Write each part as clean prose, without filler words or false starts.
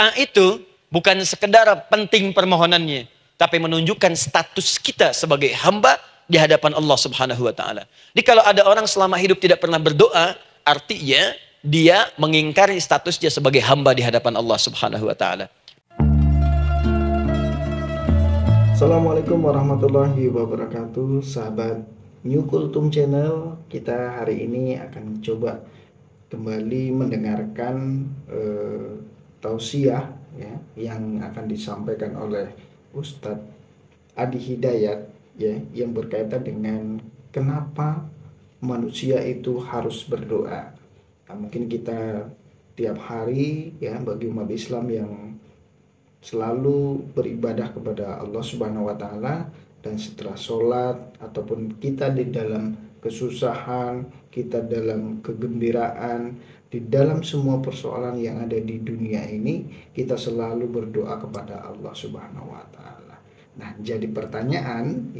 Doa itu bukan sekedar penting permohonannya, tapi menunjukkan status kita sebagai hamba di hadapan Allah Subhanahu wa taala. Jadi kalau ada orang selama hidup tidak pernah berdoa, artinya dia mengingkari status dia sebagai hamba di hadapan Allah Subhanahu wa taala. Assalamualaikum warahmatullahi wabarakatuh, sahabat New Kultum Channel. Kita hari ini akan coba kembali mendengarkan tausiah ya, yang akan disampaikan oleh Ustadz Adi Hidayat ya, yang berkaitan dengan kenapa manusia itu harus berdoa. Nah, mungkin kita tiap hari ya, bagi umat Islam yang selalu beribadah kepada Allah Subhanahu wa taala, dan setelah sholat ataupun kita di dalam kesusahan, kita dalam kegembiraan, di dalam semua persoalan yang ada di dunia ini, kita selalu berdoa kepada Allah Subhanahu wa taala. Nah, jadi pertanyaan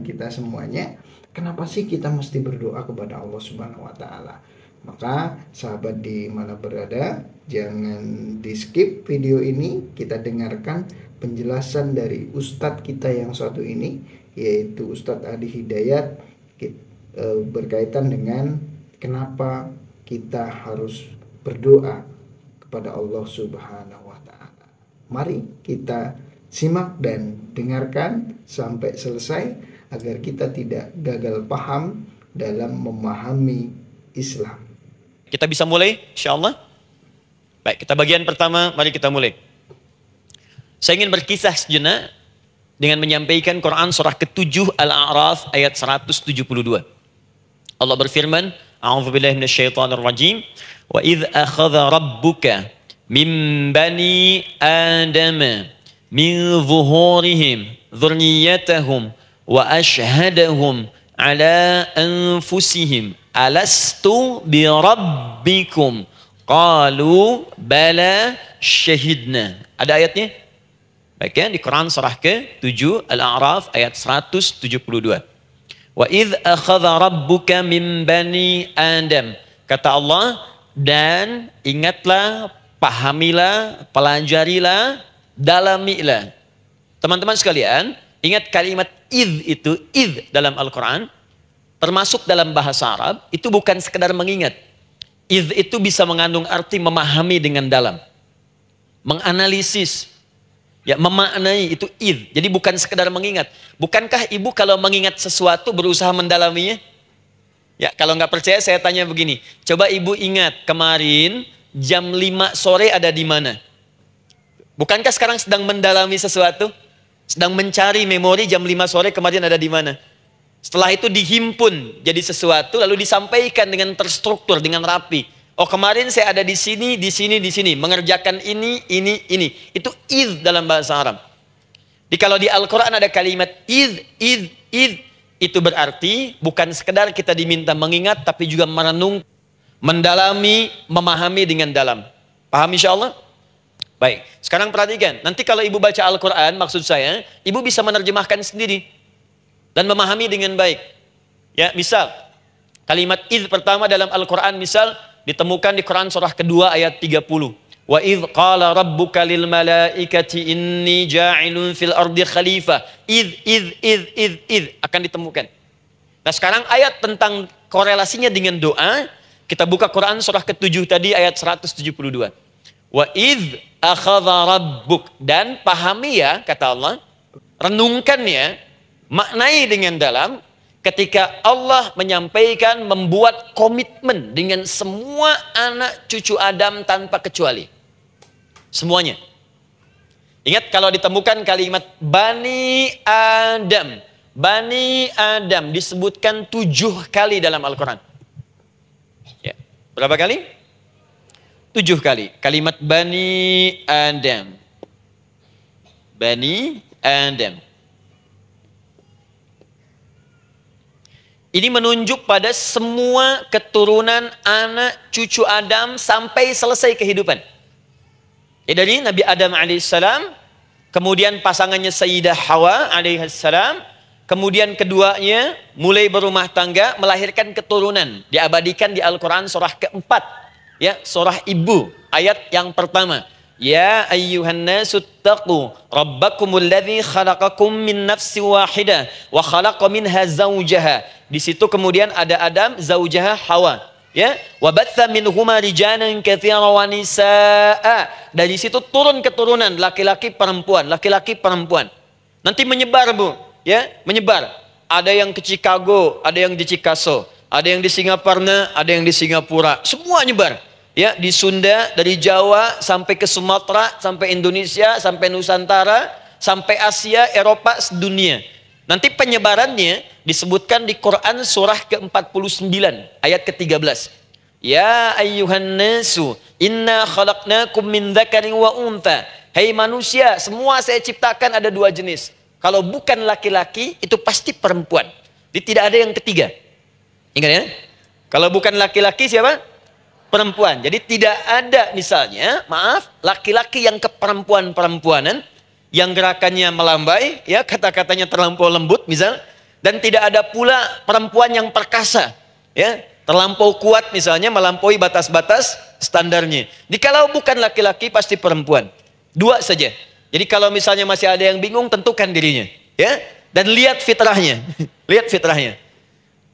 kita semuanya, kenapa sih kita mesti berdoa kepada Allah Subhanahu wa taala? Maka sahabat di mana berada, jangan di skip video ini, kita dengarkan penjelasan dari Ustadz kita yang satu ini, yaitu Ustadz Adi Hidayat, berkaitan dengan kenapa kita harus berdoa kepada Allah Subhanahu wa taala. Mari kita simak dan dengarkan sampai selesai agar kita tidak gagal paham dalam memahami Islam. Kita bisa mulai insyaallah. Baik, kita bagian pertama, mari kita mulai. Saya ingin berkisah sejenak dengan menyampaikan Quran surah ke-7 Al-A'raf ayat 172. Allah berfirman, A'udzubillahi minasyaitonirrajim, wa idz akhadha rabbuka min bani adama min zuhurihim dzurriyyatahum wa ashhadahum ala anfusihim alastu bi rabbikum qalu bala syahidna. Ada ayatnya? Baik ya, di Quran surah ke-7 Al-A'raf ayat 172. Wa idz akhadha rabbuka min bani Adam. Kata Allah, dan ingatlah, pahamilah, pelajarilah, dalamilah. Teman-teman sekalian, ingat kalimat idz itu, idz dalam Al-Quran, termasuk dalam bahasa Arab, itu bukan sekedar mengingat. Idz itu bisa mengandung arti memahami dengan dalam. Menganalisis. Ya, memaknai, itu idz. Jadi bukan sekedar mengingat. Bukankah ibu kalau mengingat sesuatu berusaha mendalaminya? Ya, kalau nggak percaya saya tanya begini. Coba ibu ingat kemarin jam 5 sore ada di mana? Bukankah sekarang sedang mendalami sesuatu? Sedang mencari memori jam 5 sore kemarin ada di mana? Setelah itu dihimpun jadi sesuatu, lalu disampaikan dengan terstruktur, dengan rapi. Oh, kemarin saya ada di sini, di sini, di sini, mengerjakan ini. Itu idz dalam bahasa Arab. Jadi kalau di Al-Quran ada kalimat idz, itu berarti bukan sekedar kita diminta mengingat, tapi juga merenung, mendalami, memahami dengan dalam. Paham insyaallah? Baik, sekarang perhatikan. Nanti kalau ibu baca Al-Quran, maksud saya, ibu bisa menerjemahkan sendiri dan memahami dengan baik. Ya, misal kalimat idz pertama dalam Al-Quran misal ditemukan di Quran surah kedua ayat 30. Wa idz qala rabbuka lil malaikati inni ja'ilun fil ardi khalifah. Idz akan ditemukan. Nah, sekarang ayat tentang korelasinya dengan doa, kita buka Quran surah ke-7 tadi ayat 172. Wa idz akhadha rabbuk, dan pahami ya, kata Allah, renungkan ya, maknai dengan dalam ketika Allah menyampaikan, membuat komitmen dengan semua anak cucu Adam tanpa kecuali. Semuanya. Ingat kalau ditemukan kalimat Bani Adam. Bani Adam disebutkan 7 kali dalam Al-Quran. Ya. Berapa kali? 7 kali. Kalimat Bani Adam. Bani Adam. Ini menunjuk pada semua keturunan anak cucu Adam sampai selesai kehidupan. Ya, dari Nabi Adam alaihissalam, kemudian pasangannya Sayyidah Hawa alaihissalam, kemudian keduanya mulai berumah tangga, melahirkan keturunan. Diabadikan di Al-Quran surah keempat, ya, surah Ibu, ayat yang pertama. Ya ayyuhan nasu taqu rabbakumul ladzi khalaqakum min nafsin wahidah wa khalaqa minha zawjaha. Di situ kemudian ada Adam, zaujaha Hawa. Ya, wa batha minhuma rijalan katsiran wa nisaa. Dari situ turun keturunan laki-laki perempuan, laki-laki perempuan. Nanti menyebar, Bu, ya, menyebar. Ada yang ke Chicago, ada yang di Chicago, ada yang di Singapura, ada yang di Singapura. Semua nyebar. Ya, di Sunda, dari Jawa sampai ke Sumatera, sampai Indonesia, sampai Nusantara, sampai Asia, Eropa, dunia. Nanti penyebarannya disebutkan di Quran surah ke-49 ayat ke-13. Ya ayyuhan nasu inna khalaqnakum min dzakarin wa untha. Hai manusia, semua saya ciptakan ada dua jenis. Kalau bukan laki-laki itu pasti perempuan. Jadi tidak ada yang ketiga. Ingat ya? Kalau bukan laki-laki siapa? Perempuan. Jadi tidak ada misalnya, maaf, laki-laki yang keperempuan-perempuanan yang gerakannya melambai, ya, kata-katanya terlampau lembut misal, dan tidak ada pula perempuan yang perkasa, ya, terlampau kuat misalnya, melampaui batas-batas standarnya. Jikalau bukan laki-laki pasti perempuan. Dua saja. Jadi kalau misalnya masih ada yang bingung, tentukan dirinya, ya, dan lihat fitrahnya. Lihat fitrahnya.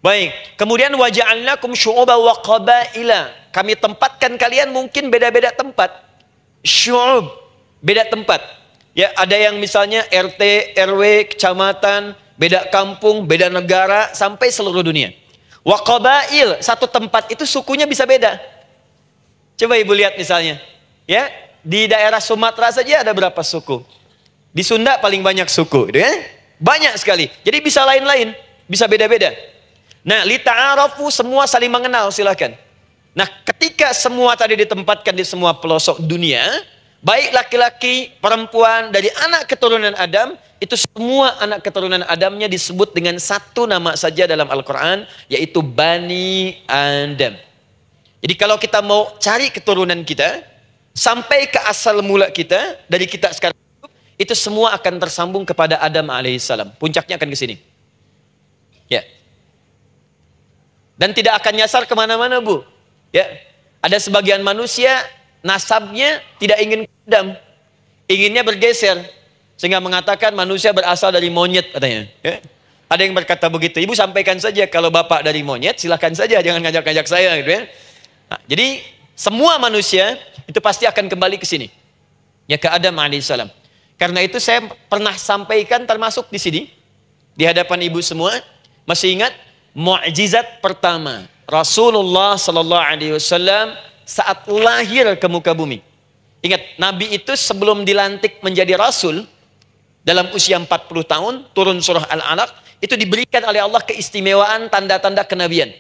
Baik, kemudian waja'alnakum syu'uban wa qabaila. Kami tempatkan kalian mungkin beda-beda tempat. Syu'ub, beda tempat. Ya, ada yang misalnya RT, RW, kecamatan, beda kampung, beda negara, sampai seluruh dunia. Wa qabail, satu tempat itu sukunya bisa beda. Coba Ibu lihat misalnya, ya, di daerah Sumatera saja ada berapa suku? Di Sunda paling banyak suku, gitu ya? Banyak sekali. Jadi bisa lain-lain, bisa beda-beda. Nah, lita'arafu, semua saling mengenal, silakan. Nah, ketika semua tadi ditempatkan di semua pelosok dunia, baik laki-laki, perempuan, dari anak keturunan Adam, itu semua anak keturunan Adamnya disebut dengan satu nama saja dalam Al-Quran, yaitu Bani Adam. Jadi kalau kita mau cari keturunan kita, sampai ke asal mula kita, dari kita sekarang, itu semua akan tersambung kepada Adam alaihissalam. Puncaknya akan ke sini. Ya. Dan tidak akan nyasar kemana-mana, Bu. Ya. Ada sebagian manusia, nasabnya tidak ingin ke Adam, inginnya bergeser, sehingga mengatakan manusia berasal dari monyet katanya. Ya? Ada yang berkata begitu. Ibu sampaikan saja kalau bapak dari monyet, silahkan saja, jangan ngajak-ngajak saya, gitu ya. Nah, jadi semua manusia itu pasti akan kembali ke sini, ya, ke Adam alaihissalam. Karena itu saya pernah sampaikan termasuk di sini di hadapan ibu semua, masih ingat mukjizat pertama Rasulullah sallallahu alaihi wasallam saat lahir ke muka bumi. Ingat, Nabi itu sebelum dilantik menjadi Rasul, dalam usia 40 tahun, turun surah Al-Alaq, itu diberikan oleh Allah keistimewaan tanda-tanda kenabian.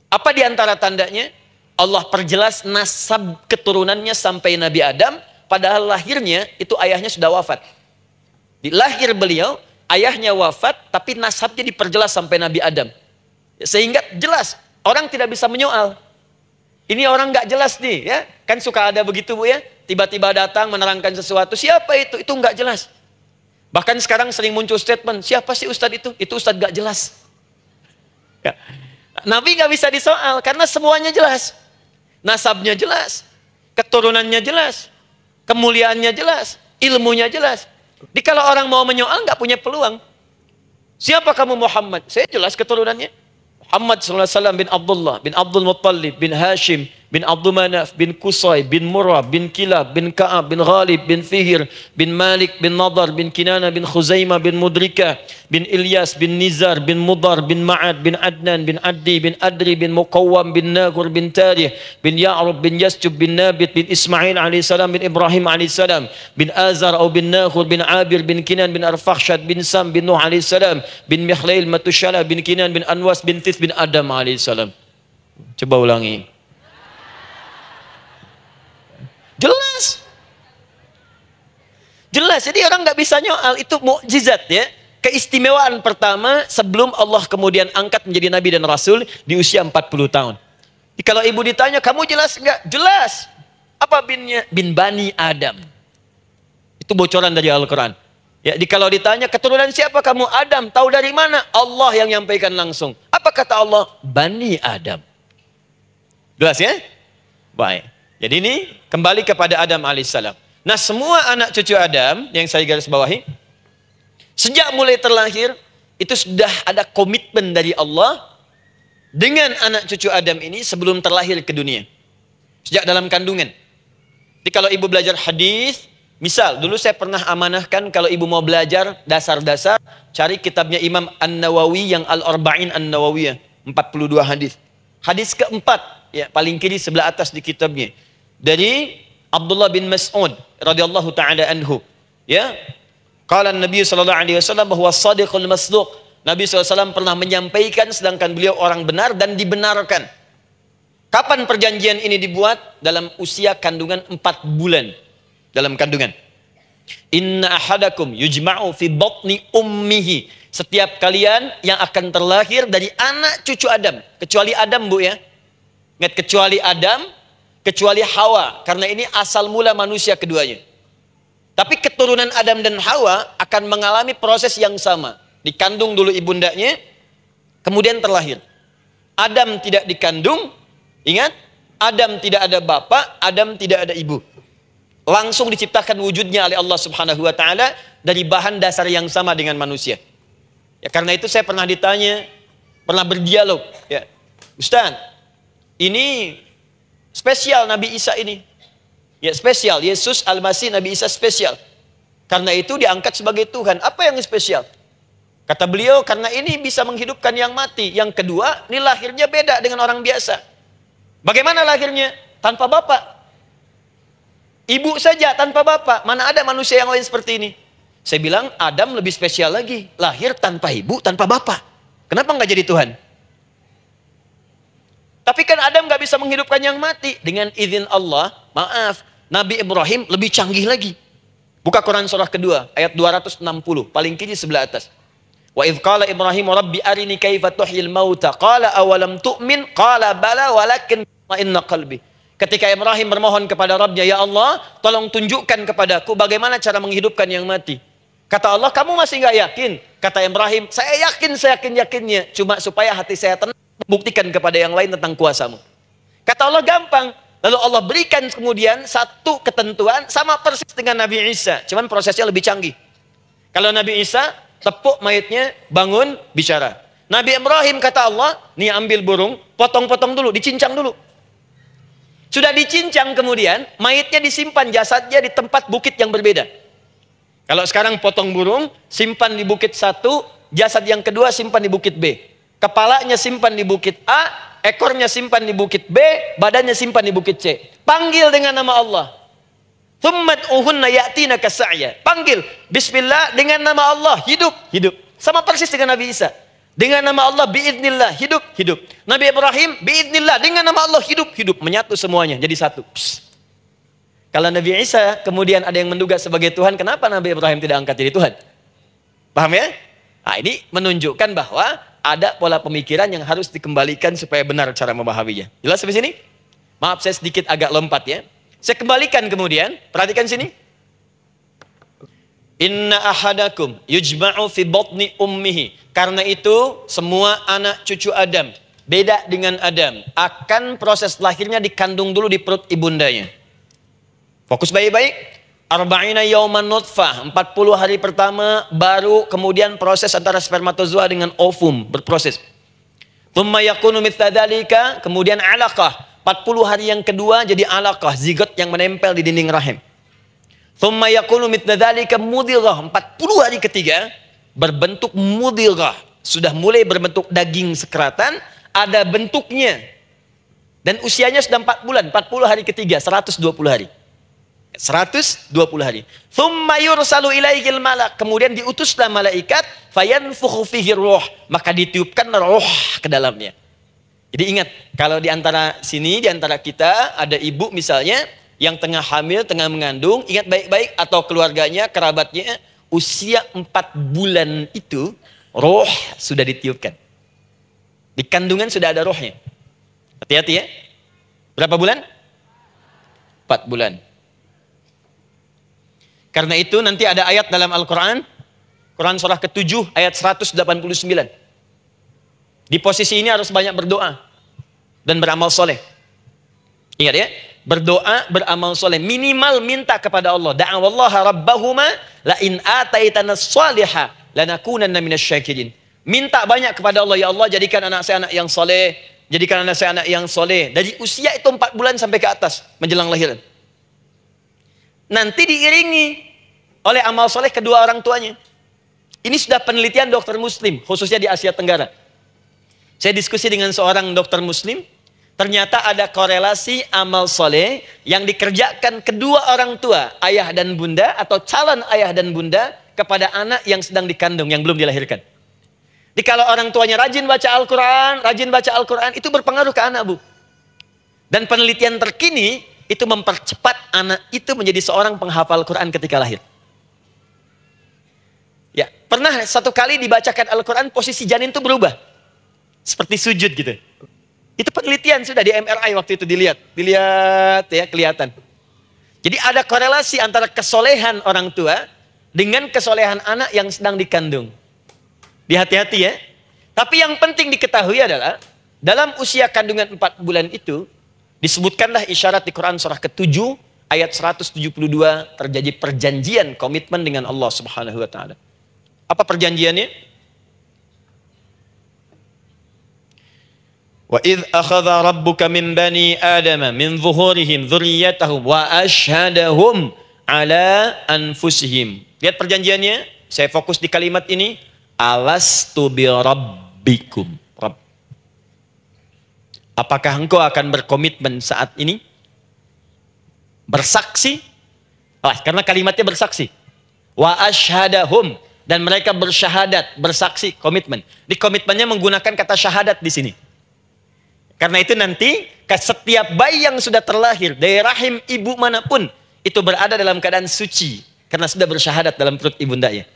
Apa di antara tandanya? Allah perjelas nasab keturunannya sampai Nabi Adam, padahal lahirnya itu ayahnya sudah wafat. Di lahir beliau, ayahnya wafat, tapi nasabnya diperjelas sampai Nabi Adam. Sehingga jelas, orang tidak bisa menyoal. Ini orang nggak jelas nih, ya, kan suka ada begitu, Bu, ya, tiba-tiba datang menerangkan sesuatu, siapa itu nggak jelas. Bahkan sekarang sering muncul statement, siapa sih ustadz itu? Itu ustadz nggak jelas. Ya. Nabi nggak bisa disoal karena semuanya jelas, nasabnya jelas, keturunannya jelas, kemuliaannya jelas, ilmunya jelas. Jadi kalau orang mau menyoal nggak punya peluang. Siapa kamu Muhammad? Saya jelas keturunannya. Muhammad SAW bin Abdullah, bin Abdul Muttalib, bin Hashim, bin Abdul Manaf, bin Qusay, bin Murrah, bin Kilab, bin Ka'ab, bin Ghalib, bin Fihir, bin Malik, bin Nadar, bin Kinana, bin Khuzaimah, bin Mudrika, bin Ilyas, bin Nizar, bin Mudar, bin Ma'ad, bin Adnan, bin Addi, bin Adri, bin Muqawwam, bin Nagur, bin Tarih, bin Ya'rub, bin Yasjub, bin Nabit, bin Ismail alaihissalam, bin Ibrahim alaihissalam, bin Azar atau bin Nakhur, bin Abir, bin Kinan, bin Arfakhshad, bin Sam, bin Nuh alaihissalam, bin Mikhlail, Matushala, bin Kinan, bin Anwas, bin Tith, bin Adam alaihissalam. Coba ulangi. Jelas. Jelas. Jadi orang nggak bisa nyoal, itu mukjizat, ya. Keistimewaan pertama sebelum Allah kemudian angkat menjadi Nabi dan Rasul di usia 40 tahun. Jadi kalau ibu ditanya, kamu jelas nggak? Jelas. Apa binnya? Bin Bani Adam. Itu bocoran dari Al-Quran. Ya, kalau ditanya keturunan siapa kamu? Adam. Tahu dari mana? Allah yang nyampaikan langsung. Apa kata Allah? Bani Adam. Jelas, ya? Baik. Jadi ini kembali kepada Adam alaihissalam. Nah, semua anak cucu Adam yang saya garis bawahi, sejak mulai terlahir itu sudah ada komitmen dari Allah dengan anak cucu Adam ini sebelum terlahir ke dunia. Sejak dalam kandungan. Jadi kalau ibu belajar hadis, misal dulu saya pernah amanahkan kalau ibu mau belajar dasar-dasar, cari kitabnya Imam An-Nawawi yang Al-Arba'in An-Nawawiyah, 42 hadis. Hadis keempat, ya paling kiri sebelah atas di kitabnya, dari Abdullah bin Mas'ud radhiyallahu taala anhu, ya. Qala Nabi sallallahu alaihi wasallam bahwa shadiqul masduq. Nabi SAW pernah menyampaikan sedangkan beliau orang benar dan dibenarkan. Kapan perjanjian ini dibuat? Dalam usia kandungan 4 bulan. Dalam kandungan. Inna ahadakum yujma'u fi batni ummihi. Setiap kalian yang akan terlahir dari anak cucu Adam. Kecuali Adam, Bu, ya. Ingat, kecuali Adam, kecuali Hawa. Karena ini asal mula manusia keduanya. Tapi keturunan Adam dan Hawa akan mengalami proses yang sama. Dikandung dulu ibundanya, kemudian terlahir. Adam tidak dikandung, ingat, Adam tidak ada bapak, Adam tidak ada ibu. Langsung diciptakan wujudnya oleh Allah Subhanahu wa taala dari bahan dasar yang sama dengan manusia. Ya, karena itu saya pernah ditanya, pernah berdialog, ya. Ustaz, ini spesial Nabi Isa ini. Ya, spesial, Yesus Al-Masih Nabi Isa spesial. Karena itu diangkat sebagai Tuhan. Apa yang spesial? Kata beliau, karena ini bisa menghidupkan yang mati. Yang kedua, ini lahirnya beda dengan orang biasa. Bagaimana lahirnya? Tanpa bapak. Ibu saja tanpa bapak. Mana ada manusia yang lain seperti ini? Saya bilang, Adam lebih spesial lagi. Lahir tanpa ibu, tanpa bapak. Kenapa nggak jadi Tuhan? Tapi kan Adam nggak bisa menghidupkan yang mati. Dengan izin Allah, maaf, Nabi Ibrahim lebih canggih lagi. Buka Quran surah kedua, ayat 260. Paling kiri sebelah atas. Wa idh qala Ibrahim rabbi arini kaifa tuhyil mauta qala awalam tu'min qala bala walakin ma'inna qalbi. Ketika Ibrahim bermohon kepada Rabbnya, ya Allah, tolong tunjukkan kepadaku bagaimana cara menghidupkan yang mati. Kata Allah, kamu masih nggak yakin? Kata Ibrahim, saya yakin-yakinnya, cuma supaya hati saya tenang, membuktikan kepada yang lain tentang kuasamu. Kata Allah, gampang. Lalu Allah berikan kemudian satu ketentuan sama persis dengan Nabi Isa, cuman prosesnya lebih canggih. Kalau Nabi Isa tepuk mayatnya, bangun, bicara. Nabi Ibrahim kata Allah, nih ambil burung, potong-potong dulu, dicincang dulu. Sudah dicincang kemudian, mayatnya disimpan, jasadnya di tempat bukit yang berbeda. Kalau sekarang potong burung, simpan di bukit satu, jasad yang kedua simpan di bukit B. Kepalanya simpan di bukit A, ekornya simpan di bukit B, badannya simpan di bukit C. Panggil dengan nama Allah. Thummat uhunna ya'tina kasa'ya. Panggil bismillah dengan nama Allah, hidup, hidup. Sama persis dengan Nabi Isa. Dengan nama Allah biiznillah, hidup, hidup. Nabi Ibrahim biiznillah, dengan nama Allah hidup, hidup. Menyatu semuanya jadi satu. Psst. Kalau Nabi Isa kemudian ada yang menduga sebagai Tuhan, kenapa Nabi Ibrahim tidak angkat jadi Tuhan? Paham ya? Nah, ini menunjukkan bahwa ada pola pemikiran yang harus dikembalikan supaya benar cara memahaminya. Jelas sampai sini? Maaf saya sedikit agak lompat ya. Saya kembalikan kemudian, perhatikan sini. Inna ahadakum yujma'u fi batni ummihi. Karena itu semua anak cucu Adam, beda dengan Adam, akan proses lahirnya dikandung dulu di perut ibundanya. Fokus baik-baik. Arba'ina yauman nutfah, 40 hari pertama baru kemudian proses antara spermatozoa dengan ovum berproses. Thumma yakunu mithla dzalika, kemudian alaqah. 40 hari yang kedua jadi alaqah, zigot yang menempel di dinding rahim. Thumma yakunu mithla dzalika mudghah. 40 hari ketiga berbentuk mudghah, sudah mulai berbentuk daging sekeratan, ada bentuknya. Dan usianya sudah 4 bulan, 40 hari ketiga, 120 hari. 120 hari. Thumma yursalu ilaihil malak, kemudian diutuslah malaikat, fayanfukhu fihi ruh, maka ditiupkan roh ke dalamnya. Jadi ingat, kalau di antara sini, di antara kita ada ibu misalnya yang tengah hamil, tengah mengandung, ingat baik-baik, atau keluarganya, kerabatnya, usia 4 bulan itu roh sudah ditiupkan. Di kandungan sudah ada rohnya. Hati-hati ya. Berapa bulan? 4 bulan. Karena itu nanti ada ayat dalam Al-Quran, Quran surah ke-7 ayat 189. Di posisi ini harus banyak berdoa dan beramal soleh. Ingat ya, berdoa, beramal soleh. Minimal minta kepada Allah. Da'awallaha rabbahuma la in ataitana salihah lanakunanna minasyakirin. Minta banyak kepada Allah, ya Allah jadikan anak saya anak yang soleh, jadikan anak saya anak yang soleh. Dari usia itu 4 bulan sampai ke atas menjelang lahiran. Nanti diiringi oleh amal soleh kedua orang tuanya. Ini sudah penelitian dokter muslim, khususnya di Asia Tenggara. Saya diskusi dengan seorang dokter muslim, ternyata ada korelasi amal soleh yang dikerjakan kedua orang tua, ayah dan bunda, atau calon ayah dan bunda, kepada anak yang sedang dikandung, yang belum dilahirkan. Jadi kalau orang tuanya rajin baca Al-Quran, itu berpengaruh ke anak, Bu. Dan penelitian terkini, itu mempercepat anak itu menjadi seorang penghafal Quran ketika lahir. Ya, pernah satu kali dibacakan Al-Quran, posisi janin itu berubah. Seperti sujud gitu. Itu penelitian sudah di MRI waktu itu dilihat ya, kelihatan. Jadi ada korelasi antara kesolehan orang tua dengan kesolehan anak yang sedang dikandung. Hati-hati ya. Tapi yang penting diketahui adalah dalam usia kandungan 4 bulan itu disebutkanlah isyarat di Quran surah ke-7 ayat 172 terjadi perjanjian komitmen dengan Allah Subhanahu wa taala. Apa perjanjiannya? Wa idh akhadha rabbuka min bani adama min zuhurihim dzurriyyatahum wa ashhadahum ala anfusihim. Lihat perjanjiannya, saya fokus di kalimat ini, alastu bi rabbikum. Rabb. Apakah engkau akan berkomitmen saat ini? Bersaksi? Karena kalimatnya bersaksi. Wa ashhadahum, dan mereka bersyahadat, bersaksi, komitmen. Di komitmennya menggunakan kata syahadat di sini. Karena itu nanti setiap bayi yang sudah terlahir dari rahim ibu manapun itu berada dalam keadaan suci karena sudah bersyahadat dalam perut ibundanya.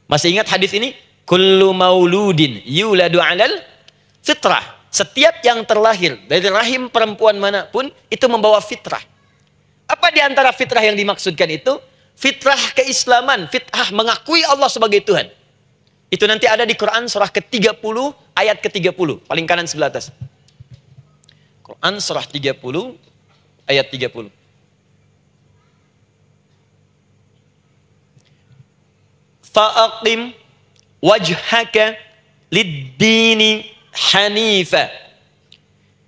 Masih ingat hadis ini? Kullu mauludin yuladu 'alal fitrah. Setiap yang terlahir dari rahim perempuan manapun itu membawa fitrah. Apa di antara fitrah yang dimaksudkan itu? Fitrah keislaman, fitrah mengakui Allah sebagai Tuhan. Itu nanti ada di Quran surah ke-30 ayat ke-30, paling kanan sebelah atas. Quran surah 30 ayat 30. Fa'aqim wajhaka lid-dini hanifa.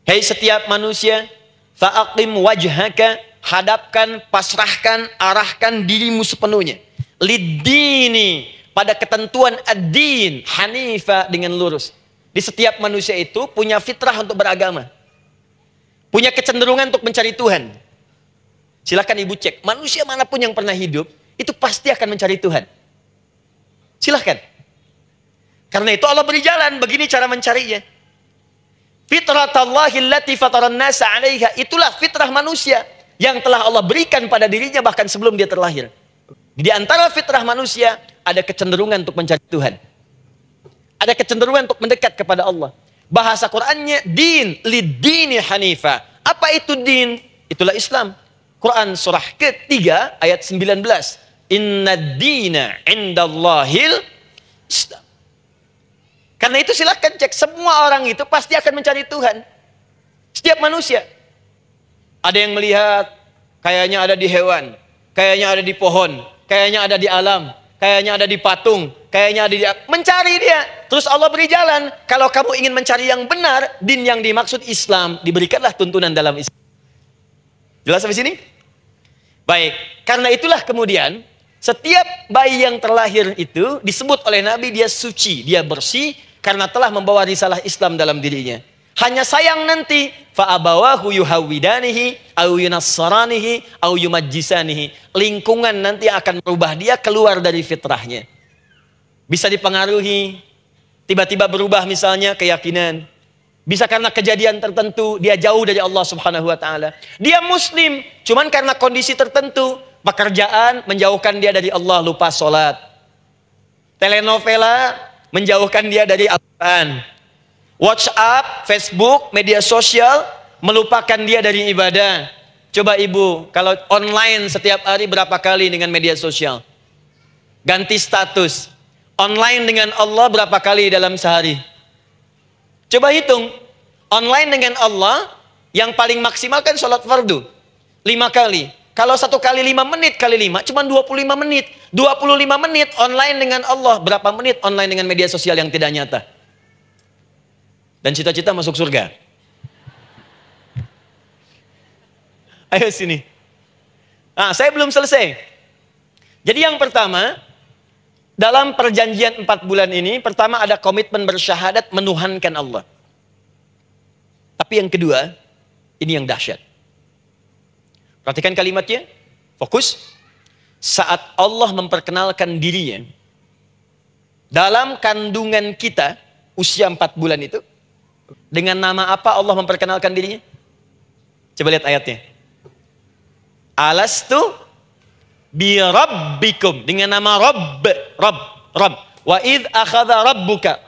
Hei setiap manusia, fa'aqim wajhaka, hadapkan, pasrahkan, arahkan dirimu sepenuhnya. Lid-dini, pada ketentuan ad-din, hanifa, dengan lurus. Di setiap manusia itu punya fitrah untuk beragama. Punya kecenderungan untuk mencari Tuhan. Silakan ibu cek, manusia manapun yang pernah hidup, itu pasti akan mencari Tuhan. Silahkan. Karena itu Allah beri jalan, begini cara mencarinya. Fitratallahi allati fataran nasa 'alaiha, itulah fitrah manusia yang telah Allah berikan pada dirinya bahkan sebelum dia terlahir. Di antara fitrah manusia ada kecenderungan untuk mencari Tuhan. Ada kecenderungan untuk mendekat kepada Allah. Bahasa Qur'annya din, lid-dini hanifa. Apa itu din? Itulah Islam. Quran surah ke-3 ayat 19. Inna dina indallahil Islam. Karena itu silakan cek, semua orang itu pasti akan mencari Tuhan. Setiap manusia. Ada yang melihat kayaknya ada di hewan, kayaknya ada di pohon, kayaknya ada di alam, kayaknya ada di patung, kayaknya ada di... Mencari dia. Terus Allah beri jalan. Kalau kamu ingin mencari yang benar, din yang dimaksud Islam, diberikanlah tuntunan dalam Islam. Jelas sampai sini? Baik. Karena itulah kemudian, setiap bayi yang terlahir itu disebut oleh Nabi dia suci, dia bersih, karena telah membawa risalah Islam dalam dirinya. Hanya sayang nanti, fa'abawahu yuhawidanihi, au yunassaranihi, au yumajjisanihi. Lingkungan nanti akan merubah dia keluar dari fitrahnya. Bisa dipengaruhi, tiba-tiba berubah misalnya keyakinan. Bisa karena kejadian tertentu, dia jauh dari Allah Subhanahu wa ta'ala. Dia muslim, cuman karena kondisi tertentu, pekerjaan menjauhkan dia dari Allah, lupa sholat. Telenovela menjauhkan dia dari Al-Quran. WhatsApp, Facebook, media sosial melupakan dia dari ibadah. Coba ibu, kalau online setiap hari berapa kali dengan media sosial? Ganti status. Online dengan Allah berapa kali dalam sehari? Coba hitung. Online dengan Allah yang paling maksimal kan sholat fardu. 5 kali. Kalau 1 kali 5 menit kali 5, cuma 25 menit. 25 menit online dengan Allah. Berapa menit online dengan media sosial yang tidak nyata? Dan cita-cita masuk surga. Ayo sini. Nah, saya belum selesai. Jadi yang pertama, dalam perjanjian 4 bulan ini, pertama ada komitmen bersyahadat menuhankan Allah. Tapi yang kedua, ini yang dahsyat. Perhatikan kalimatnya, fokus. Saat Allah memperkenalkan dirinya, dalam kandungan kita, usia 4 bulan itu, dengan nama apa Allah memperkenalkan dirinya? Coba lihat ayatnya. Alastu bi rabbikum, dengan nama Rabb. Wa idh akhadha rabbuka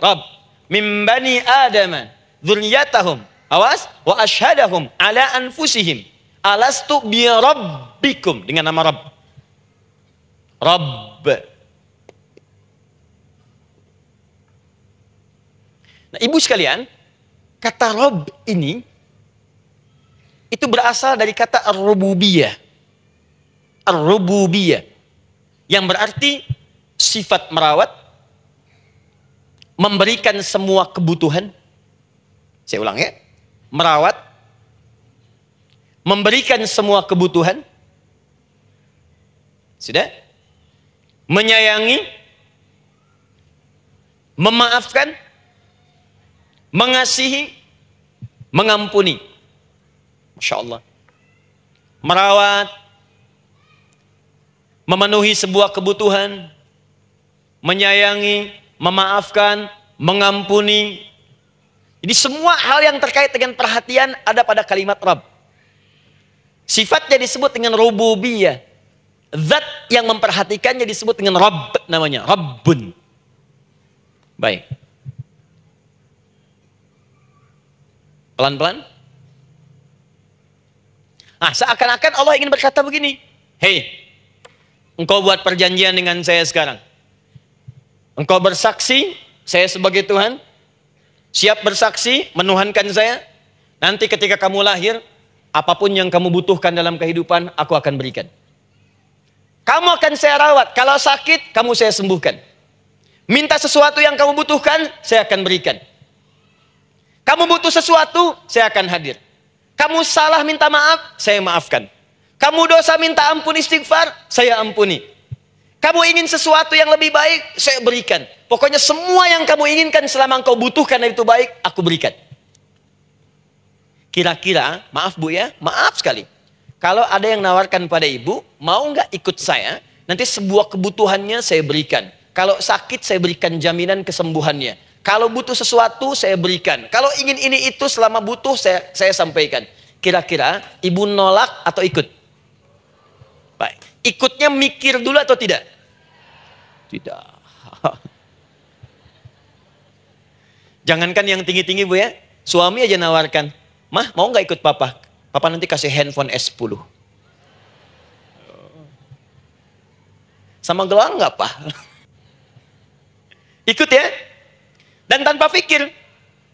min bani adama dzurriyyatahum, awas, wa ashhadahum ala anfusihim alastu bi rabbikum, dengan nama Rabb. Nah, ibu sekalian, kata Rabb ini itu berasal dari kata ar-rububiyah. Ar-rububiyah yang berarti sifat merawat, memberikan semua kebutuhan. Saya ulang ya. Merawat, memberikan semua kebutuhan. Sudah? Menyayangi, memaafkan, mengasihi, mengampuni. Masya Allah. Merawat, memenuhi sebuah kebutuhan, menyayangi, memaafkan, mengampuni. Jadi semua hal yang terkait dengan perhatian ada pada kalimat Rabb. Sifatnya disebut dengan rububiyah. Zat yang memperhatikannya disebut dengan Rabb, namanya Rabbun. Baik. Pelan-pelan. Nah, seakan-akan Allah ingin berkata begini. Hei, engkau buat perjanjian dengan saya sekarang. Engkau bersaksi, saya sebagai Tuhan. Siap bersaksi, menuhankan saya. Nanti ketika kamu lahir, apapun yang kamu butuhkan dalam kehidupan, aku akan berikan. Kamu akan saya rawat. Kalau sakit, kamu saya sembuhkan. Minta sesuatu yang kamu butuhkan, saya akan berikan. Kamu butuh sesuatu, saya akan hadir. Kamu salah minta maaf, saya maafkan. Kamu dosa minta ampun istighfar, saya ampuni. Kamu ingin sesuatu yang lebih baik, saya berikan. Pokoknya semua yang kamu inginkan selama engkau butuhkan dan itu baik, aku berikan. Kira-kira, maaf Bu ya, maaf sekali. Kalau ada yang nawarkan pada ibu, mau nggak ikut saya? Nanti sebuah kebutuhannya saya berikan. Kalau sakit saya berikan jaminan kesembuhannya. Kalau butuh sesuatu saya berikan. Kalau ingin ini itu selama butuh saya sampaikan. Kira-kira ibu nolak atau ikut? Baik. Ikutnya mikir dulu atau tidak? Tidak. Jangankan yang tinggi-tinggi Bu ya. Suami aja nawarkan. Mah mau nggak ikut papa? Papa nanti kasih handphone S10. Sama gelang nggak Pak? Ikut ya. Dan tanpa pikir.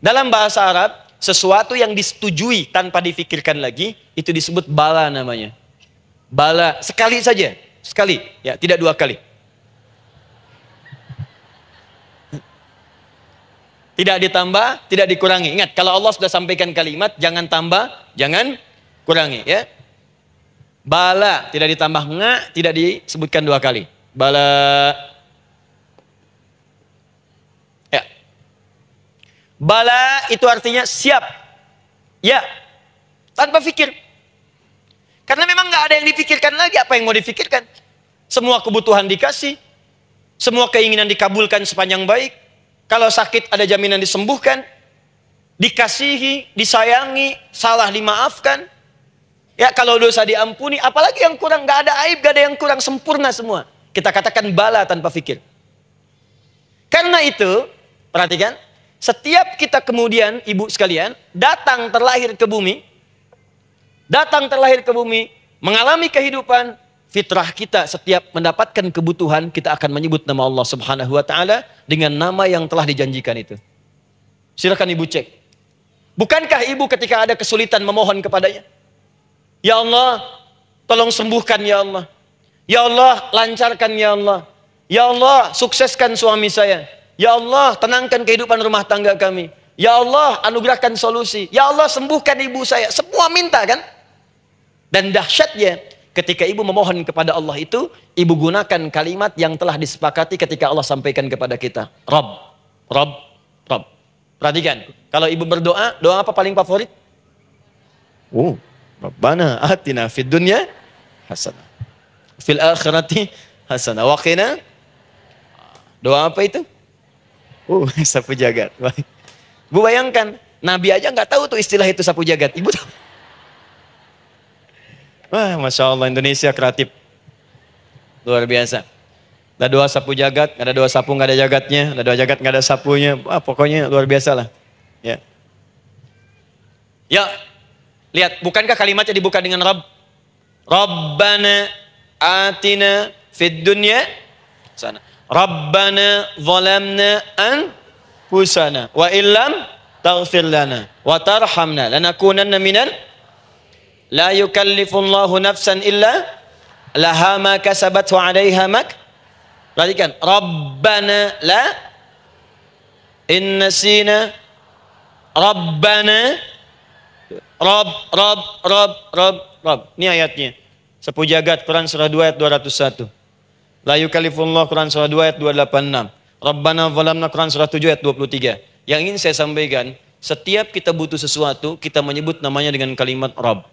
Dalam bahasa Arab, sesuatu yang disetujui tanpa difikirkan lagi, itu disebut bala namanya. Bala, sekali saja. Sekali, ya, tidak 2 kali. Tidak ditambah, tidak dikurangi. Ingat, kalau Allah sudah sampaikan kalimat, jangan tambah, jangan kurangi. Ya. Bala, tidak ditambah nga, tidak disebutkan 2 kali. Bala. Ya. Bala itu artinya siap. Ya. Tanpa pikir. Karena memang nggak ada yang dipikirkan lagi. Apa yang mau dipikirkan? Semua kebutuhan dikasih. Semua keinginan dikabulkan sepanjang baik. Kalau sakit ada jaminan disembuhkan, dikasihi, disayangi, salah dimaafkan. Ya kalau dosa diampuni, apalagi yang kurang, nggak ada aib, nggak ada yang kurang, sempurna semua. Kita katakan bala tanpa fikir. Karena itu, perhatikan, setiap kita kemudian, ibu sekalian, datang terlahir ke bumi, mengalami kehidupan, fitrah kita setiap mendapatkan kebutuhan, kita akan menyebut nama Allah Subhanahu wa Ta'ala dengan nama yang telah dijanjikan itu. Silakan ibu cek. Bukankah ibu ketika ada kesulitan memohon kepadanya? Ya Allah, tolong sembuhkan ya Allah. Ya Allah, lancarkan ya Allah. Ya Allah, sukseskan suami saya. Ya Allah, tenangkan kehidupan rumah tangga kami. Ya Allah, anugerahkan solusi. Ya Allah, sembuhkan ibu saya. Semua minta kan? Dan dahsyatnya, ketika ibu memohon kepada Allah itu, ibu gunakan kalimat yang telah disepakati ketika Allah sampaikan kepada kita. Rabb, Rabb, Rabb. Perhatikan, kalau ibu berdoa, doa apa paling favorit? Rabbana atina fid dunya hasanah. Fil akhirati hasanah. Wa qina. Doa apa itu? Sapu jagat. Bu bayangkan, Nabi aja nggak tahu tuh istilah itu sapu jagat. Ibu tahu? Wah, Masya Allah, Indonesia kreatif. Luar biasa. Ada doa sapu jagat, nggak ada doa sapu nggak ada jagatnya, ada doa jagat nggak ada sapunya. Wah, pokoknya luar biasa lah. Ya. Ya, lihat, bukankah kalimatnya dibuka dengan Rabb? Rabbana atina fid dunya sana. Rabbana zalamna anfusana wa illam taghfir lana wa tarhamna lanakunanna minal la yukallifullahu nafsan illa laha ma kasabat wa 'alaiha mak. Perhatikan, Rabbana la innasina Rabbana Rabb. Ini ayatnya. Sapu jagat Quran surah 2 ayat 201. La yukallifullah Quran surah 2 ayat 286. Rabbana zalamna Quran surah 7 ayat 23. Yang ingin saya sampaikan, setiap kita butuh sesuatu, kita menyebut namanya dengan kalimat Rabb.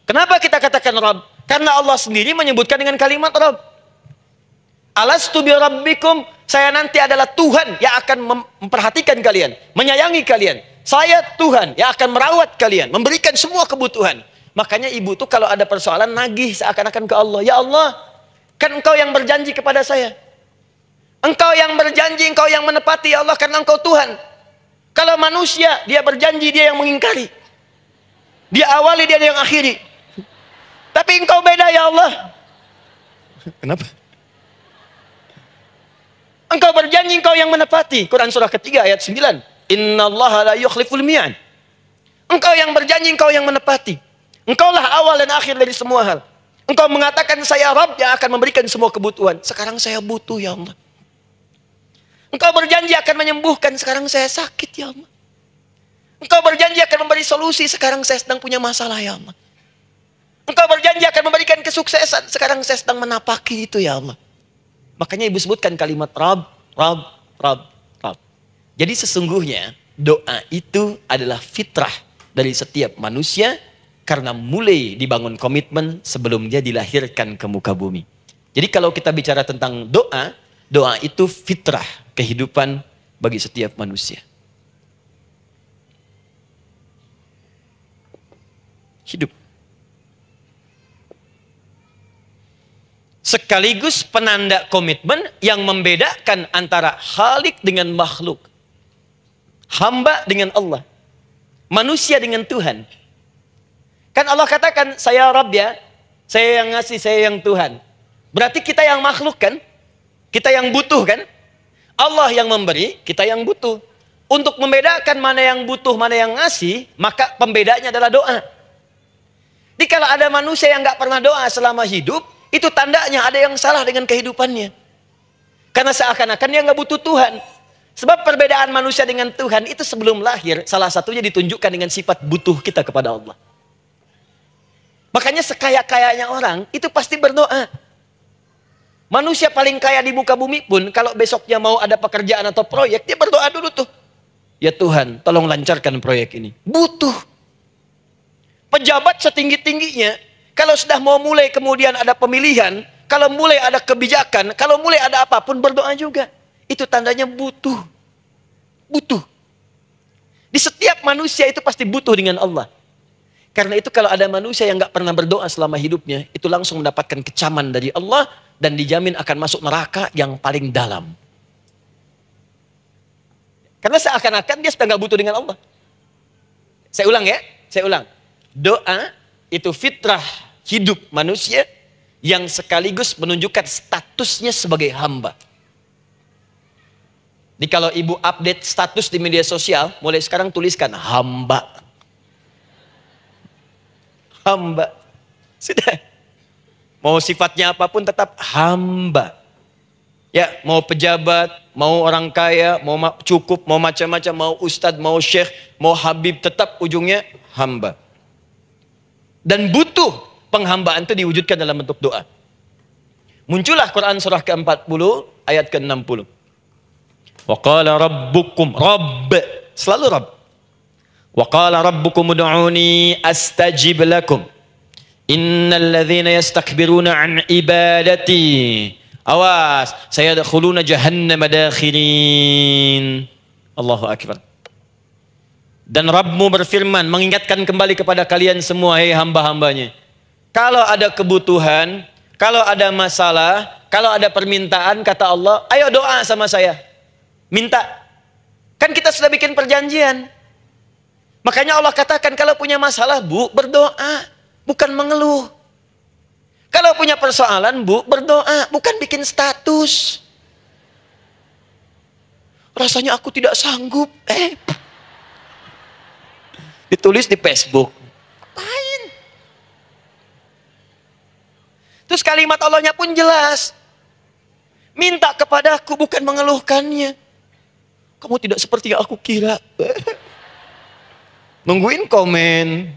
Kenapa kita katakan Rabb? Karena Allah sendiri menyebutkan dengan kalimat Rabb. Alastu bi rabbikum, saya nanti adalah Tuhan yang akan memperhatikan kalian, menyayangi kalian. Saya Tuhan yang akan merawat kalian, memberikan semua kebutuhan. Makanya ibu tuh kalau ada persoalan nagih seakan-akan ke Allah. Ya Allah, kan engkau yang berjanji kepada saya. Engkau yang berjanji, engkau yang menepati ya Allah, karena engkau Tuhan. Kalau manusia, dia berjanji, dia yang mengingkari. Dia awali, dia yang akhiri. Tapi engkau beda ya Allah. Kenapa? Engkau berjanji, engkau yang menepati. Quran surah ketiga ayat 9. Innallaha la yukhliful mi'ad. Engkau yang berjanji, engkau yang menepati. Engkaulah awal dan akhir dari semua hal. Engkau mengatakan saya Rabb yang akan memberikan semua kebutuhan. Sekarang saya butuh ya Allah. Engkau berjanji akan menyembuhkan, sekarang saya sakit ya Allah. Engkau berjanji akan memberi solusi, sekarang saya sedang punya masalah ya Allah. Engkau berjanji akan memberikan kesuksesan, sekarang saya sedang menapaki itu ya Allah. Makanya ibu sebutkan kalimat Rabb, Rabb, Rabb, Rabb. Jadi sesungguhnya doa itu adalah fitrah dari setiap manusia, karena mulai dibangun komitmen sebelum dia dilahirkan ke muka bumi. Jadi kalau kita bicara tentang doa, doa itu fitrah kehidupan bagi setiap manusia. Hidup. Sekaligus penanda komitmen yang membedakan antara Khalik dengan makhluk. Hamba dengan Allah. Manusia dengan Tuhan. Kan Allah katakan, saya Rabb ya, saya yang ngasih, saya yang Tuhan. Berarti kita yang makhluk kan? Kita yang butuh kan? Allah yang memberi, kita yang butuh. Untuk membedakan mana yang butuh, mana yang ngasih, maka pembedanya adalah doa. Jadi kalau ada manusia yang gak pernah doa selama hidup, itu tandanya ada yang salah dengan kehidupannya. Karena seakan-akan dia gak butuh Tuhan. Sebab perbedaan manusia dengan Tuhan itu sebelum lahir, salah satunya ditunjukkan dengan sifat butuh kita kepada Allah. Makanya sekaya-kayanya orang itu pasti berdoa. Manusia paling kaya di muka bumi pun kalau besoknya mau ada pekerjaan atau proyek, dia berdoa dulu tuh. Ya Tuhan, tolong lancarkan proyek ini. Butuh. Pejabat setinggi-tingginya, kalau sudah mau mulai kemudian ada pemilihan, kalau mulai ada kebijakan, kalau mulai ada apapun berdoa juga. Itu tandanya butuh. Butuh. Di setiap manusia itu pasti butuh dengan Allah. Karena itu kalau ada manusia yang gak pernah berdoa selama hidupnya, itu langsung mendapatkan kecaman dari Allah dan dijamin akan masuk neraka yang paling dalam. Karena seakan-akan dia sedang gak butuh dengan Allah. Saya ulang ya, saya ulang. Doa itu fitrah hidup manusia yang sekaligus menunjukkan statusnya sebagai hamba. Jadi kalau ibu update status di media sosial, mulai sekarang tuliskan hamba. hamba. Sudah. Mau sifatnya apapun tetap hamba. Ya, mau pejabat, mau orang kaya, mau cukup, mau macam-macam, mau ustadz, mau syekh, mau habib, tetap ujungnya hamba. Dan butuh penghambaan itu diwujudkan dalam bentuk doa. Muncullah Quran surah ke-40 ayat ke-60. Wa qala rabbukum, Rabb, selalu Rabb. Wa qala rabbukum ud'uni astajib lakum. Innal ladzina yastakbiruna an ibadati, awas, sayadkhuluna jahannama dakhirin. Allahu akbar. Dan Rabbmu berfirman, mengingatkan kembali kepada kalian semua, hei hamba-hambanya. Kalau ada kebutuhan, kalau ada masalah, kalau ada permintaan, kata Allah, ayo doa sama saya. Minta. Kan kita sudah bikin perjanjian. Makanya Allah katakan kalau punya masalah, Bu, berdoa. Bukan mengeluh. Kalau punya persoalan, Bu, berdoa. Bukan bikin status. Rasanya aku tidak sanggup. Ditulis di Facebook. Ngapain? Terus kalimat Allahnya pun jelas. Minta kepadaku, bukan mengeluhkannya. Kamu tidak seperti yang aku kira. Nungguin komen.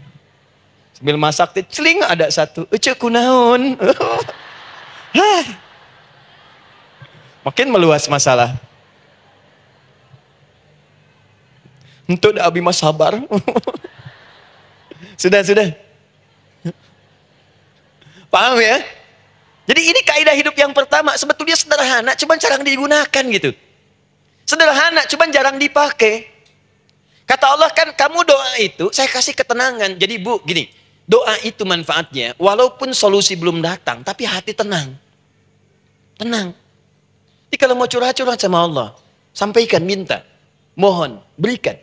Sambil masak, celing ada satu. Ucuk kunaun. Makin meluas masalah. Untuk dah abi mas sabar. Sudah. Paham ya? Jadi ini kaidah hidup yang pertama. Sebetulnya sederhana, cuman jarang digunakan gitu. Sederhana, cuman jarang dipakai. Kata Allah kan, kamu doa itu, saya kasih ketenangan. Jadi Bu, gini, doa itu manfaatnya, walaupun solusi belum datang, tapi hati tenang. Tenang. Jadi kalau mau curhat-curhat sama Allah, sampaikan, minta, mohon, berikan.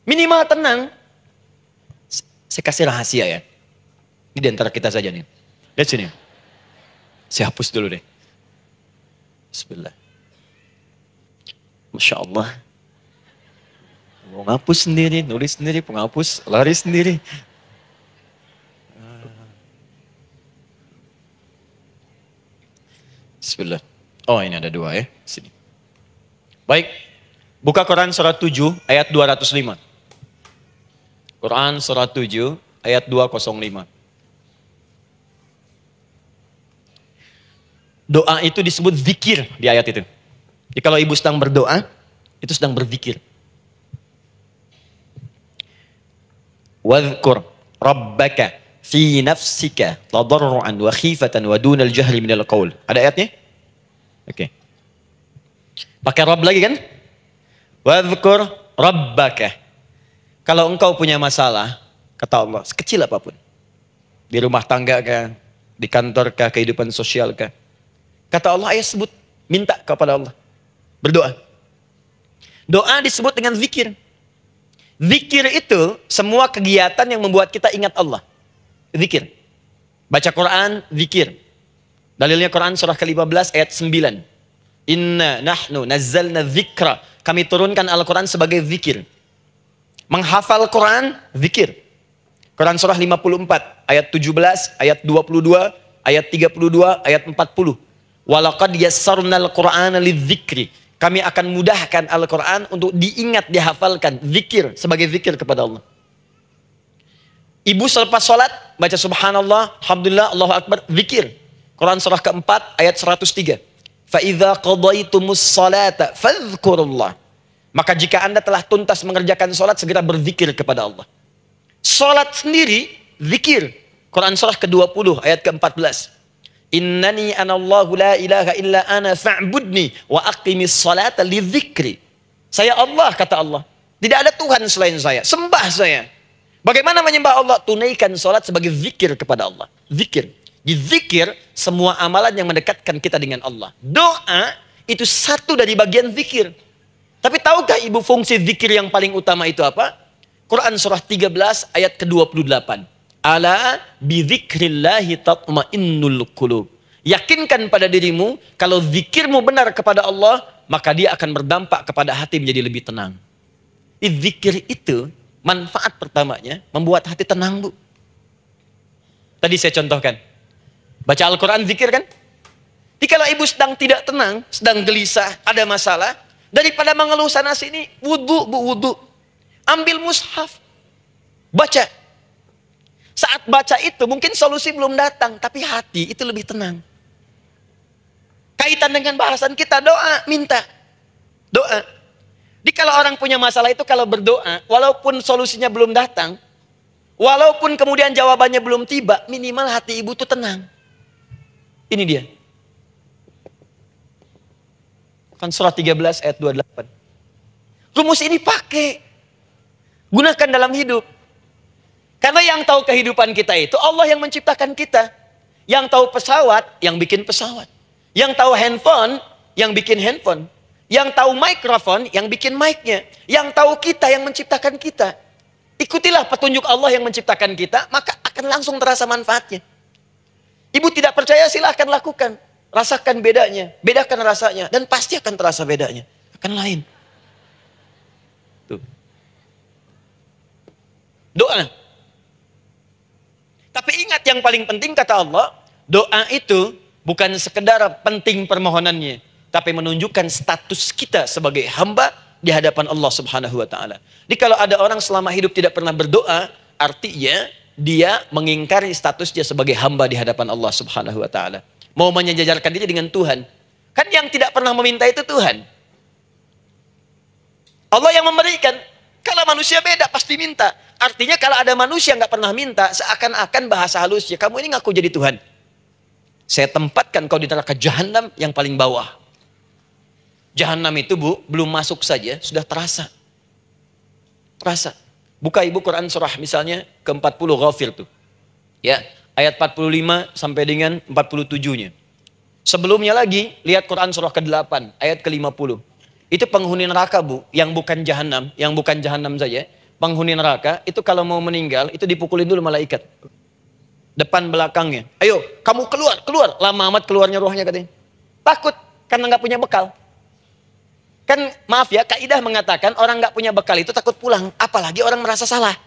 Minimal tenang. Saya kasih rahasia ya. Ini di antara kita saja nih. Lihat sini. Saya hapus dulu deh. Bismillah. Masya Allah. Mau ngapus sendiri, nulis sendiri, penghapus, lari sendiri. Bismillah. Oh ini ada dua ya. Sini. Baik. Buka Quran surah 7 ayat 205. Quran surah 7 ayat 205. Doa itu disebut zikir di ayat itu. Jadi kalau ibu sedang berdoa, itu sedang berzikir. Wadhkur rabbaka fi nafsika tadarruan wa khifatan wa dunal jahri minal qaul. Ada ayatnya? Oke. Pakai Rabb lagi kan? Wadhkur rabbaka. Kalau engkau punya masalah, kata Allah, sekecil apapun. Di rumah tangga kah, di kantor kah, kehidupan sosial kah. Kata Allah, ayat sebut, minta kepada Allah. Berdoa. Doa disebut dengan zikir. Zikir itu semua kegiatan yang membuat kita ingat Allah. Zikir. Baca Quran, zikir. Dalilnya Quran surah ke-15 ayat 9. Inna nahnu nazzalna dzikra. Kami turunkan Al-Quran sebagai zikir. Menghafal Quran, zikir. Quran surah 54 ayat 17, ayat 22, ayat 32, ayat 40. Walaqad yassarnal Qur'ana lidzikri. Kami akan mudahkan Al-Quran untuk diingat, dihafalkan. Zikir, sebagai zikir kepada Allah. Ibu selepas sholat, baca subhanallah, alhamdulillah, Allahu Akbar, zikir. Quran surah keempat, ayat 103. فَإِذَا قَضَيْتُمُ الصَّلَاةَ فَاذْكُرُوا اللَّهِ. Maka jika anda telah tuntas mengerjakan sholat, segera berzikir kepada Allah. Sholat sendiri, zikir. Quran surah ke-20, ayat ke-14. Innani anallahu la ilaha illa ana fa'budni wa aqimis salata lidzikri. Saya Allah, kata Allah. Tidak ada Tuhan selain saya. Sembah saya. Bagaimana menyembah Allah? Tunaikan salat sebagai zikir kepada Allah. Zikir. Di zikir, semua amalan yang mendekatkan kita dengan Allah. Doa, itu satu dari bagian zikir. Tapi tahukah ibu fungsi zikir yang paling utama itu apa? Quran surah 13 ayat ke-28. Ala bidzikrillahi tatmainnul qulub. Yakinkan pada dirimu, kalau zikirmu benar kepada Allah, maka dia akan berdampak kepada hati menjadi lebih tenang. Zikir itu, manfaat pertamanya, membuat hati tenang, Bu. Tadi saya contohkan. Baca Al-Quran, zikir kan? Jadi kalau ibu sedang tidak tenang, sedang gelisah, ada masalah, daripada mengeluh sana sini, wudu, bu, wudu. Ambil mushaf, baca. Saat baca itu mungkin solusi belum datang, tapi hati itu lebih tenang. Kaitan dengan bahasan kita, doa, minta. Doa. Jadi kalau orang punya masalah itu kalau berdoa, walaupun solusinya belum datang, walaupun kemudian jawabannya belum tiba, minimal hati ibu itu tenang. Ini dia. Kan surah 13 ayat 28. Rumus ini pakai. Gunakan dalam hidup. Karena yang tahu kehidupan kita itu Allah yang menciptakan kita. Yang tahu pesawat, yang bikin pesawat. Yang tahu handphone, yang bikin handphone. Yang tahu mikrofon, yang bikin mic-nya. Yang tahu kita, yang menciptakan kita. Ikutilah petunjuk Allah yang menciptakan kita, maka akan langsung terasa manfaatnya. Ibu tidak percaya, silahkan lakukan. Rasakan bedanya, bedakan rasanya, dan pasti akan terasa bedanya. Akan lain. Tuh. Doa. Tapi ingat yang paling penting kata Allah, doa itu bukan sekedar penting permohonannya, tapi menunjukkan status kita sebagai hamba di hadapan Allah Subhanahu wa taala. Jadi kalau ada orang selama hidup tidak pernah berdoa, artinya dia mengingkari statusnya sebagai hamba di hadapan Allah Subhanahu wa taala. Mau menyejajarkan diri dengan Tuhan. Kan yang tidak pernah meminta itu Tuhan. Allah yang memberikan. Kalau manusia beda pasti minta. Artinya kalau ada manusia nggak pernah minta, seakan-akan bahasa halusnya, kamu ini ngaku jadi Tuhan. Saya tempatkan kau di neraka jahanam yang paling bawah. Jahanam itu bu, belum masuk saja sudah terasa. Terasa. Buka ibu Quran surah misalnya ke-40 Ghafir tuh. Ya, ayat 45 sampai dengan 47-nya. Sebelumnya lagi, lihat Quran surah ke-8, ayat ke-50. Itu penghuni neraka bu, yang bukan jahanam saja. Penghuni neraka, itu kalau mau meninggal, itu dipukulin dulu malaikat. Depan belakangnya. Ayo, kamu keluar. Lama amat keluarnya rohnya katanya. Takut, karena nggak punya bekal. Kan maaf ya, kaidah mengatakan orang nggak punya bekal itu takut pulang. Apalagi orang merasa salah.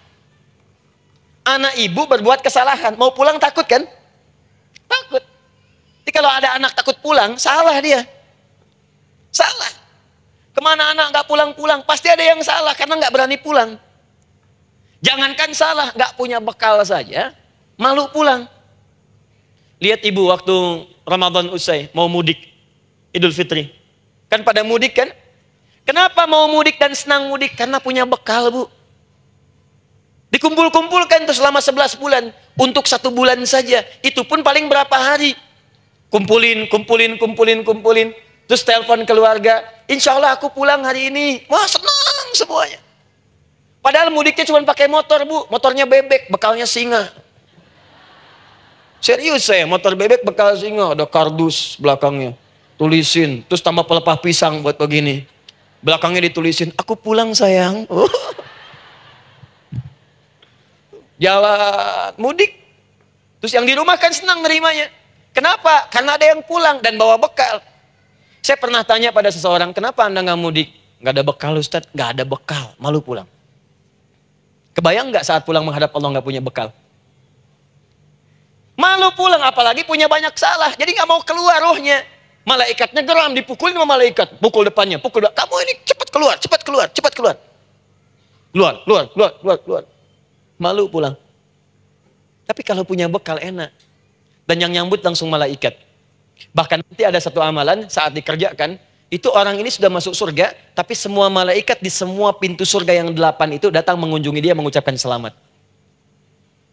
Anak ibu berbuat kesalahan, mau pulang takut kan? Takut. Jadi kalau ada anak takut pulang, salah dia. Salah. Kemana anak nggak pulang-pulang, pasti ada yang salah karena nggak berani pulang. Jangankan salah, nggak punya bekal saja, malu pulang. Lihat ibu waktu Ramadan usai, mau mudik, Idul Fitri. Kan pada mudik kan? Kenapa mau mudik dan senang mudik? Karena punya bekal bu. Dikumpul-kumpulkan tuh selama 11 bulan. Untuk 1 bulan saja. Itu pun paling berapa hari. Kumpulin. Terus telepon keluarga. Insya Allah aku pulang hari ini. Wah senang semuanya. Padahal mudiknya cuma pakai motor bu. Motornya bebek, bekalnya singa. Serius saya, motor bebek bekal singa. Ada kardus belakangnya. Tulisin. Terus tambah pelepah pisang buat begini. Belakangnya ditulisin, aku pulang sayang. Jalan mudik. Terus yang di rumah kan senang nerimanya. Kenapa? Karena ada yang pulang dan bawa bekal. Saya pernah tanya pada seseorang, kenapa anda nggak mudik? Nggak ada bekal Ustadz? Nggak ada bekal, malu pulang. Kebayang nggak saat pulang menghadap Allah nggak punya bekal? Malu pulang, apalagi punya banyak salah. Jadi nggak mau keluar rohnya. Malaikatnya geram, dipukulin sama malaikat. Pukul depannya, pukul depan. Kamu ini cepat keluar. Keluar. Malu pulang. Tapi kalau punya bekal enak. Dan yang nyambut langsung malaikat. Bahkan nanti ada satu amalan saat dikerjakan. Itu orang ini sudah masuk surga. Tapi semua malaikat di semua pintu surga yang 8 itu datang mengunjungi dia mengucapkan selamat.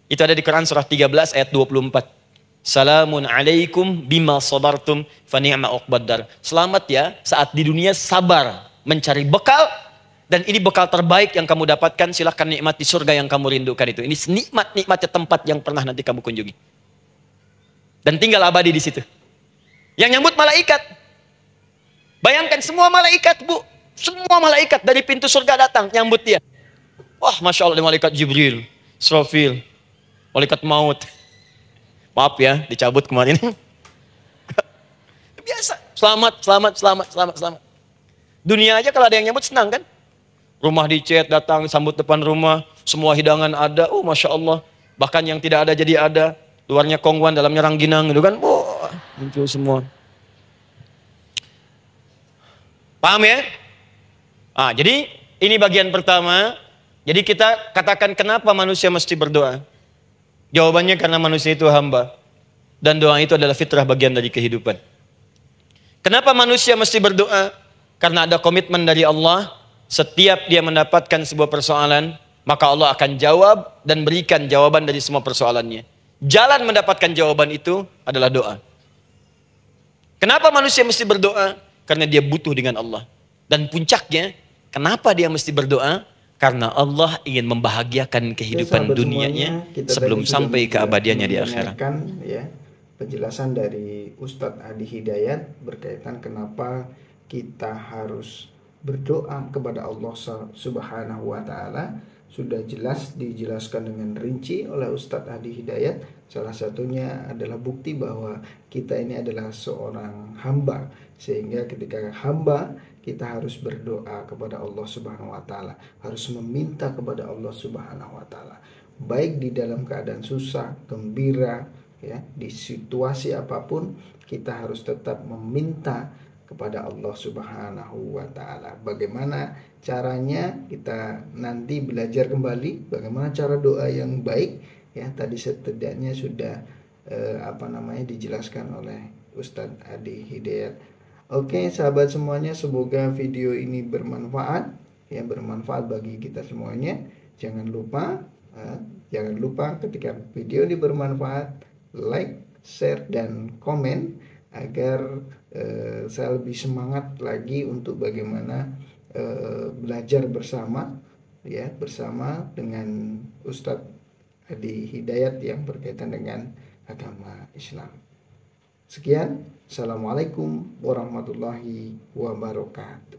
Itu ada di Quran surah 13 ayat 24. Salamun alaikum bima sabartum fa ni'ma uqbaddar. Selamat ya saat di dunia sabar mencari bekal, dan ini bekal terbaik yang kamu dapatkan. Silahkan nikmati surga yang kamu rindukan itu. Ini nikmatnya tempat yang pernah nanti kamu kunjungi. Dan tinggal abadi di situ. Yang nyambut malaikat. Bayangkan semua malaikat bu, semua malaikat dari pintu surga datang nyambut dia. Wah masya Allah, malaikat Jibril, Israfil, malaikat maut. Maaf ya, dicabut kemarin. Biasa. Selamat. Dunia aja kalau ada yang nyambut senang kan? Rumah dicat, datang, sambut depan rumah. Semua hidangan ada. Oh Masya Allah. Bahkan yang tidak ada jadi ada. luarnya kongguan, dalamnya rangginang gitu kan. Wah, muncul semua. Paham ya? Jadi ini bagian pertama. Jadi kita katakan kenapa manusia mesti berdoa? Jawabannya karena manusia itu hamba. Dan doa itu adalah fitrah, bagian dari kehidupan. Kenapa manusia mesti berdoa? Karena ada komitmen dari Allah. Setiap dia mendapatkan sebuah persoalan, maka Allah akan jawab dan berikan jawaban dari semua persoalannya. Jalan mendapatkan jawaban itu adalah doa. Kenapa manusia mesti berdoa? Karena dia butuh dengan Allah. Dan puncaknya, kenapa dia mesti berdoa? Karena Allah ingin membahagiakan kehidupan dunianya sebelum sampai keabadiannya di akhirat. Ya, penjelasan dari Ustadz Adi Hidayat berkaitan kenapa kita harus berdoa kepada Allah Subhanahu wa Ta'ala. Sudah jelas dijelaskan dengan rinci oleh Ustadz Adi Hidayat. Salah satunya adalah bukti bahwa kita ini adalah seorang hamba, sehingga ketika hamba kita harus berdoa kepada Allah Subhanahu wa Ta'ala, harus meminta kepada Allah Subhanahu wa Ta'ala, baik di dalam keadaan susah, gembira, ya, di situasi apapun kita harus tetap meminta kepada Allah Subhanahu wa Ta'ala. Bagaimana caranya? Kita nanti belajar kembali bagaimana cara doa yang baik, ya. Tadi setidaknya sudah dijelaskan oleh Ustadz Adi Hidayat. Oke, sahabat semuanya, semoga video ini bermanfaat, ya, bermanfaat bagi kita semuanya. Jangan lupa ketika video ini bermanfaat, like, share, dan komen agar saya lebih semangat lagi untuk bagaimana belajar bersama, ya, bersama dengan Ustadz Adi Hidayat yang berkaitan dengan agama Islam. Sekian, Assalamualaikum warahmatullahi wabarakatuh.